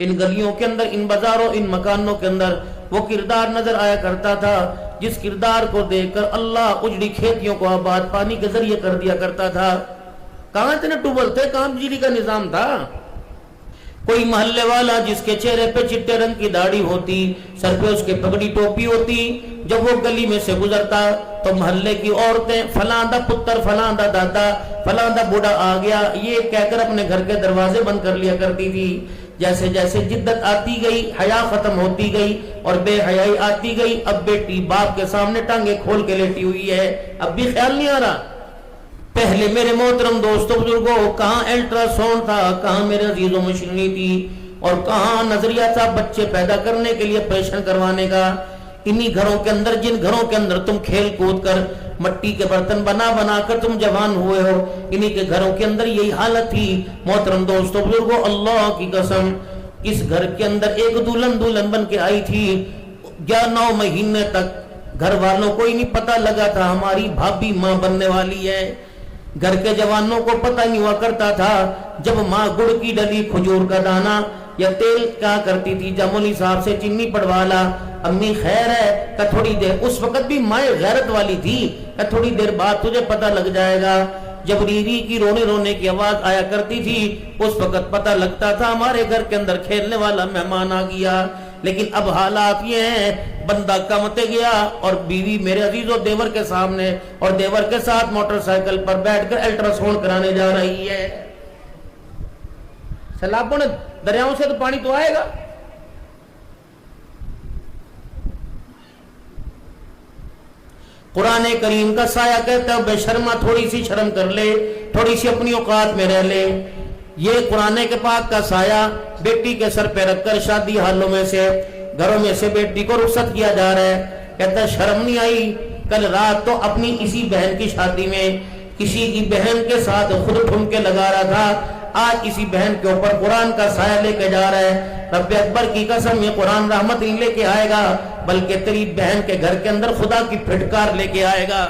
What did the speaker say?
ان گلیوں کے اندر، ان بازاروں، ان مکانوں کے اندر وہ کردار نظر آیا کرتا تھا جس کردار کو دیکھ کر اللہ اجڑی کھیتیوں کو آباد پانی کے ذریعے کر دیا کرتا تھا۔ کہاں اتنے ٹوبل تھے، کہاں بجلی کا نظام تھا؟ کوئی محلے والا جس کے چہرے پہ چٹے رنگ کی داڑھی ہوتی، سر پہ اس کے پگڑی ٹوپی ہوتی، جب وہ گلی میں سے گزرتا تو محلے کی عورتیں فلاں دا پتر، فلاں دا دادا، فلاں دا بوڑھا آ گیا یہ کہہ کر اپنے گھر کے دروازے بند کر لیا کرتی تھی۔ جیسے جیسے جدت آتی گئی، حیا ختم ہوتی گئی اور بے حیائی آتی گئی، اب بیٹی باپ کے سامنے ٹانگیں کھول کے لیٹی ہوئی ہے، اب بھی خیال نہیں آ رہا۔ پہلے میرے محترم دوستوں بزرگوں کہاں الٹرا ساؤنڈ تھا، کہاں میرے عزیزوں مشینری تھی، اور کہاں نظریہ تھا بچے پیدا کرنے کے لیے آپریشن کروانے کا۔ انہی گھروں کے اندر، جن گھروں کے اندر تم کھیل کود کر مٹی کے برتن بنا بنا کر تم جوان ہوئے ہو، انہی کے گھروں کے اندر یہی حالت تھی۔ محترم دوستوں بزرگوں اللہ کی قسم، اس گھر کے اندر ایک دلہن بن کے آئی تھی، 9 مہینے تک گھر والوں کو ہی نہیں پتہ لگا تھا ہماری بھابھی ماں بننے والی ہے۔ گھر کے جوانوں کو پتہ نہیں ہوا کرتا تھا، جب ماں گڑ کی ڈلی، کھجور کا دانا یا تیل کیا کرتی تھی، جمولی صاحب سے چینی پڑوا لا، امی خیر ہے کہ تھوڑی دیر، اس وقت بھی ماں غیرت والی تھی کہ تھوڑی دیر بعد تجھے پتہ لگ جائے گا۔ جب ریری کی رونے کی آواز آیا کرتی تھی اس وقت پتہ لگتا تھا ہمارے گھر کے اندر کھیلنے والا مہمان آ گیا۔ لیکن اب حالات یہ ہیں، بندہ کمتے گیا اور بیوی میرے عزیزوں دیور کے سامنے اور دیور کے ساتھ موٹر سائیکل پر بیٹھ کر الٹرا ساؤنڈ کرانے جا رہی ہے۔ سیلابوں نے دریاؤں سے تو پانی تو آئے گا۔ قرآن کریم کا سایہ کہتا ہے بے شرما تھوڑی سی شرم کر لے، تھوڑی سی اپنی اوقات میں رہ لے۔ یہ قرآن کے پاک کا سایہ بیٹی کے سر پہ رکھ کر شادی حالوں میں سے، گھروں میں سے بیٹی کو رخصت کیا جا رہا ہے۔ کہتا ہے شرم نہیں آئی؟ کل رات تو اپنی اسی بہن کی شادی میں کسی کی بہن کے ساتھ خود ٹھمکے لگا رہا تھا، آج کسی بہن کے اوپر قرآن کا سایہ لے کے جا رہا ہے۔ رب اکبر کی قسم یہ قرآن رحمت نہیں لے کے آئے گا بلکہ تیری بہن کے گھر کے اندر خدا کی پھٹکار لے کے آئے گا۔